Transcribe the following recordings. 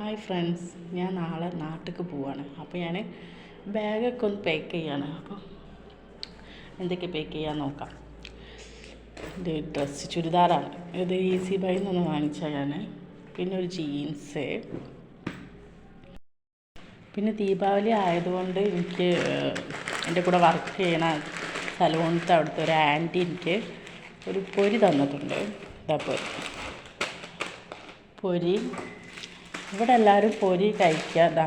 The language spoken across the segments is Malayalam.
ഹായ് ഫ്രണ്ട്സ്, ഞാൻ നാളെ നാട്ടിലേക്ക് പോവാണ്. അപ്പോൾ ഞാൻ ബാഗൊക്കെ ഒന്ന് പാക്ക് ചെയ്യാണ്. അപ്പോൾ എന്തൊക്കെ പാക്ക് ചെയ്യാൻ നോക്കാം. ഇത് ഡ്രസ്സ് ചുരിദാറാണ്. ഇത് ഈസി ബൈയിൽ നിന്ന് വാങ്ങിച്ചാൽ ഞാൻ. പിന്നെ ഒരു ജീൻസ്. പിന്നെ ദീപാവലി ആയതുകൊണ്ട് എനിക്ക് എൻ്റെ കൂടെ വർക്ക് ചെയ്യണ സലൂണിലത്തെ അവിടുത്തെ ഒരു ആൻറ്റി എനിക്ക് ഒരു പൊരി തന്നിട്ടുണ്ട്. ഇതാ പൊരി. ഇവിടെ എല്ലാവരും പൊരി കഴിക്കാതാ.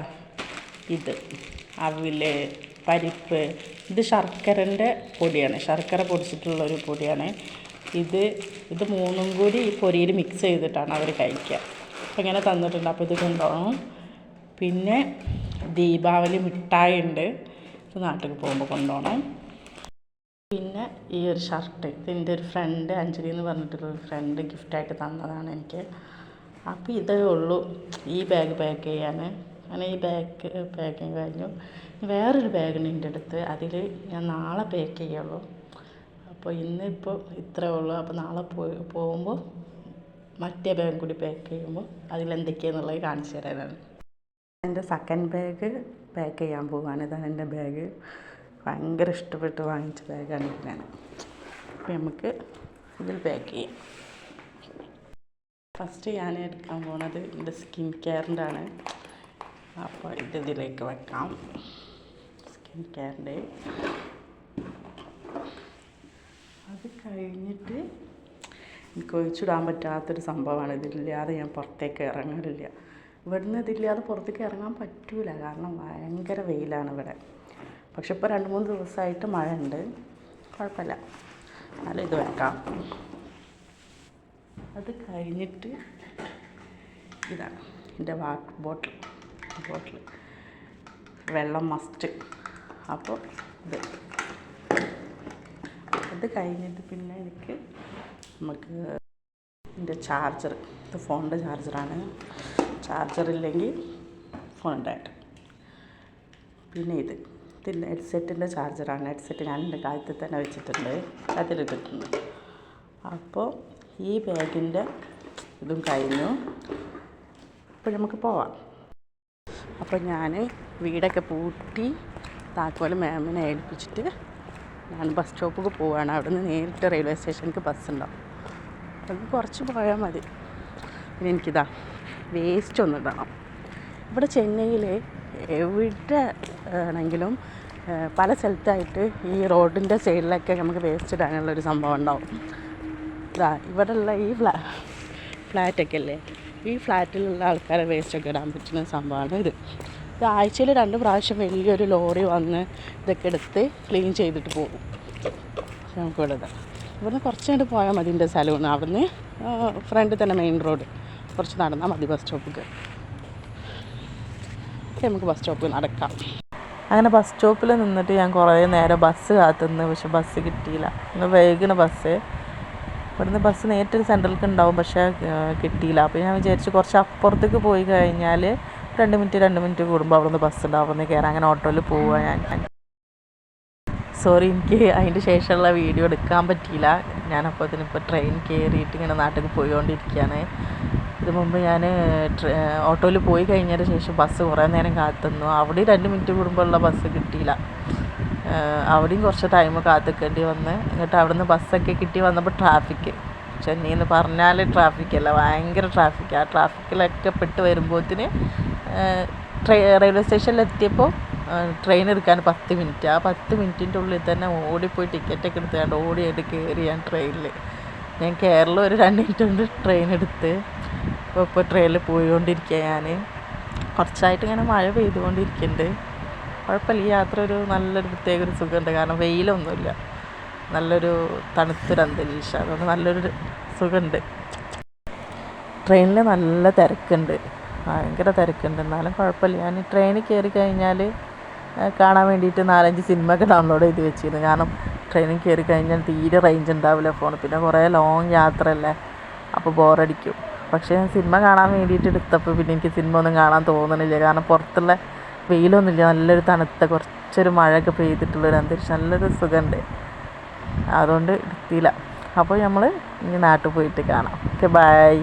ഇത് അവില്, പരിപ്പ്. ഇത് ശർക്കരൻ്റെ പൊടിയാണ്, ശർക്കര പൊടിച്ചിട്ടുള്ളൊരു പൊടിയാണ്. ഇത് മൂന്നും കൂടി ഈ പൊരിയിൽ മിക്സ് ചെയ്തിട്ടാണ് അവർ കഴിക്കുക. അപ്പോൾ ഇങ്ങനെ തന്നിട്ടുണ്ട്. അപ്പോൾ ഇത് കൊണ്ടുപോകണം. പിന്നെ ദീപാവലി മിഠായി ഉണ്ട്, ഇത് നാട്ടിൽ പോകുമ്പോൾ കൊണ്ടുപോകണം. പിന്നെ ഈ ഒരു ഷർട്ട്, ഇതിൻ്റെ ഒരു ഫ്രണ്ട് അഞ്ജലി എന്ന് പറഞ്ഞിട്ടുള്ളൊരു ഫ്രണ്ട് ഗിഫ്റ്റായിട്ട് തന്നതാണ് എനിക്ക്. അപ്പോൾ ഇതേ ഉള്ളൂ ഈ ബാഗ് പാക്ക് ചെയ്യാൻ. അങ്ങനെ ഈ ബാഗ് പാക്കിങ് കഴിഞ്ഞു. വേറൊരു ബാഗുണ്ട് എൻ്റെ അടുത്ത്, അതിൽ ഞാൻ നാളെ പാക്ക് ചെയ്യുള്ളൂ. അപ്പോൾ ഇന്നിപ്പോൾ ഇത്രയേ ഉള്ളൂ. അപ്പോൾ നാളെ പോകുമ്പോൾ മറ്റേ ബാഗ് കൂടി പാക്ക് ചെയ്യുമ്പോൾ അതിലെന്തൊക്കെയാണെന്നുള്ളത് കാണിച്ചു തരാനാണ്. എൻ്റെ സെക്കൻഡ് ബാഗ് പാക്ക് ചെയ്യാൻ പോവുകയാണ്. ഇതാണ് എൻ്റെ ബാഗ്. ഭയങ്കര ഇഷ്ടപ്പെട്ട് വാങ്ങിച്ച ബാഗാണ് ഞാൻ. അപ്പോൾ നമുക്ക് ഇതിൽ പാക്ക് ചെയ്യാം. ഫസ്റ്റ് ഞാൻ എടുക്കാൻ പോകുന്നത് എൻ്റെ സ്കിൻ കെയറിൻ്റെ ആണ്. അപ്പോൾ ഇതിലേക്ക് വെക്കാം. സ്കിൻ കെയറിൻ്റെ അത് കഴിഞ്ഞിട്ട് എനിക്ക് ഒഴിച്ചിടാൻ പറ്റാത്തൊരു സംഭവമാണ്. ഇതില്ലാതെ ഞാൻ പുറത്തേക്ക് ഇറങ്ങാറില്ല. ഇവിടുന്ന് ഇതില്ലാതെ പുറത്തേക്ക് ഇറങ്ങാൻ പറ്റൂല, കാരണം ഭയങ്കര വെയിലാണ് ഇവിടെ. പക്ഷെ ഇപ്പോൾ 2-3 ദിവസമായിട്ട് മഴ ഉണ്ട്, കുഴപ്പമില്ല. എന്നാലും ഇത് വെക്കാം. അത് കഴിഞ്ഞിട്ട് ഇതാണ് എൻ്റെ വാട്ടർ ബോട്ടിൽ. വെള്ളം മസ്റ്റ്. അപ്പോൾ അത് കഴിഞ്ഞിട്ട് പിന്നെ നമുക്ക് എൻ്റെ ചാർജർ. ഇത് ഫോണിൻ്റെ ചാർജറാണ്. ചാർജറില്ലെങ്കിൽ ഫോൺ ഉണ്ടായിട്ട്. പിന്നെ ഇതിൻ്റെ ഹെഡ്സെറ്റിൻ്റെ ചാർജറാണ്. ഹെഡ്സെറ്റ് ഞാൻ എൻ്റെ കാര്യത്തിൽ തന്നെ വെച്ചിട്ടുണ്ട്, അതിലിട്ടിട്ടുണ്ട്. അപ്പോൾ ഈ ബാഗിൻ്റെ ഇതും കഴിഞ്ഞു. അപ്പോൾ നമുക്ക് പോവാം. അപ്പോൾ ഞാൻ വീടൊക്കെ പൂട്ടി താക്കോൽ മാമിനെ ഏൽപ്പിച്ചിട്ട് ഞാൻ ബസ് സ്റ്റോപ്പിലേക്ക് പോവുകയാണ്. അവിടെ നിന്ന് നേരിട്ട് റെയിൽവേ സ്റ്റേഷനിലേക്ക് ബസ് ഉണ്ടാവും. അത് കുറച്ച് പോയാൽ മതി. പിന്നെ എനിക്കിതാ വേസ്റ്റ് ഒന്ന് ഇടണം. ഇവിടെ ചെന്നൈയിൽ എവിടെ ആണെങ്കിലും പല സ്ഥലത്തായിട്ട് ഈ റോഡിൻ്റെ സൈഡിലൊക്കെ നമുക്ക് വേസ്റ്റ് ഇടാനുള്ളൊരു സംഭവം ഉണ്ടാവും. ഇവിടെയുള്ള ഈ ഫ്ലാറ്റൊക്കെ അല്ലേ, ഈ ഫ്ലാറ്റിലുള്ള ആൾക്കാരെ വേസ്റ്റൊക്കെ ഇടാൻ പറ്റുന്ന സംഭവമാണ് ഇത്. ആഴ്ചയിൽ 2 പ്രാവശ്യം വലിയൊരു ലോറി വന്ന് ഇതൊക്കെ എടുത്ത് ക്ലീൻ ചെയ്തിട്ട് പോകും. നമുക്കിവിടെ ഇവിടുന്ന് കുറച്ച് കണ്ട് പോയാൽ മതി എൻ്റെ സലൂൺ. അവിടുന്ന് ഫ്രണ്ടിൽ തന്നെ മെയിൻ റോഡ്, കുറച്ച് നടന്നാൽ മതി ബസ് സ്റ്റോപ്പിക്ക്. നമുക്ക് ബസ് സ്റ്റോപ്പിൽ നടക്കാം. അങ്ങനെ ബസ് സ്റ്റോപ്പിൽ നിന്നിട്ട് ഞാൻ കുറേ നേരം ബസ് കാത്തുനിന്ന്, പക്ഷെ ബസ് കിട്ടിയില്ല. ഇന്ന് വൈകുന്ന ബസ്. ഇവിടുന്ന് ബസ് നേരിട്ട് സെൻട്രലിലേക്ക് ഉണ്ടാവും, പക്ഷേ കിട്ടിയില്ല. അപ്പോൾ ഞാൻ വിചാരിച്ചു കുറച്ച് അപ്പുറത്തേക്ക് പോയി കഴിഞ്ഞാൽ 2 മിനിറ്റ് കൂടുമ്പോൾ അവിടുന്ന് ബസ് ഉണ്ടാവും, അവിടുന്ന് കയറാം. അങ്ങനെ ഓട്ടോയിൽ പോവുക ഞാൻ. സോറി, എനിക്ക് അതിൻ്റെ ശേഷമുള്ള വീഡിയോ എടുക്കാൻ പറ്റിയില്ല. ഞാനപ്പോൾ ഇതിനിപ്പോൾ ട്രെയിൻ കയറിയിട്ട് ഇങ്ങനെ നാട്ടിൽ പോയിക്കൊണ്ടിരിക്കുകയാണ്. ഇത് മുമ്പ് ഞാൻ ഓട്ടോയിൽ പോയി കഴിഞ്ഞതിന് ശേഷം ബസ് കുറേ നേരം കാത്തുനിന്നു. അവിടെ 2 മിനിറ്റ് കൂടുമ്പോഴുള്ള ബസ് കിട്ടിയില്ല. അവിടെയും കുറച്ച് ടൈം കാത്തിക്കേണ്ടി വന്ന്. എന്നിട്ട് അവിടെ നിന്ന് ബസ്സൊക്കെ കിട്ടി വന്നപ്പോൾ ട്രാഫിക്ക്. ചെന്നൈയിൽ നിന്ന് പറഞ്ഞാൽ ട്രാഫിക്കല്ല, ഭയങ്കര ട്രാഫിക്ക്. ആ ട്രാഫിക്കിലൊക്കെ പെട്ട് വരുമ്പോഴത്തിന് റെയിൽവേ സ്റ്റേഷനിലെത്തിയപ്പോൾ ട്രെയിൻ എടുക്കാൻ 10 മിനിറ്റ്. ആ 10 മിനിറ്റിൻ്റെ ഉള്ളിൽ തന്നെ ഓടിപ്പോയി ടിക്കറ്റൊക്കെ എടുത്തുകൊണ്ട് ഓടിയായിട്ട് കയറി ഞാൻ ട്രെയിനിൽ. ഞാൻ കേരളം ഒരു 2 മിനിറ്റ് കൊണ്ട് ട്രെയിൻ എടുത്ത് ഇപ്പോൾ ട്രെയിനിൽ പോയിക്കൊണ്ടിരിക്കുക. ഞാൻ കുറച്ചായിട്ട് ഇങ്ങനെ മഴ പെയ്തുകൊണ്ടിരിക്കുന്നുണ്ട്. കുഴപ്പമില്ല. ഈ യാത്ര നല്ലൊരു പ്രത്യേക ഒരു സുഖമുണ്ട്, കാരണം വെയിലൊന്നുമില്ല, നല്ലൊരു തണുത്തൊരു അന്തരീക്ഷം. അതുകൊണ്ട് നല്ലൊരു സുഖമുണ്ട്. ട്രെയിനിൽ നല്ല തിരക്കുണ്ട്, ഭയങ്കര തിരക്കുണ്ട്. എന്നാലും കുഴപ്പമില്ല. ഞാൻ ട്രെയിനിൽ കയറി കഴിഞ്ഞാൽ കാണാൻ വേണ്ടിയിട്ട് 4-5 സിനിമയൊക്കെ ഡൗൺലോഡ് ചെയ്ത് വെച്ചിരുന്നു. കാരണം ട്രെയിനിൽ കയറി കഴിഞ്ഞാൽ തീരെ റേഞ്ച് ഉണ്ടാവില്ല ഫോൺ. പിന്നെ കുറേ ലോങ് യാത്രയല്ലേ, അപ്പോൾ ബോറടിക്കും. പക്ഷേ ഞാൻ സിനിമ കാണാൻ വേണ്ടിയിട്ട് എടുത്തപ്പോൾ പിന്നെ എനിക്ക് സിനിമ ഒന്നും കാണാൻ തോന്നണില്ല, കാരണം പുറത്തുള്ള വെയിലൊന്നുമില്ല. നല്ലൊരു തണുത്ത കുറച്ചൊരു മഴയൊക്കെ പെയ്തിട്ടുള്ളൊരു അന്തരീക്ഷം, നല്ലൊരു സുഖമുണ്ട്. അതുകൊണ്ട് എടുത്തില്ല. അപ്പോൾ നമ്മൾ ഇനി നാട്ടിൽ പോയിട്ട് കാണാം. Okay, by.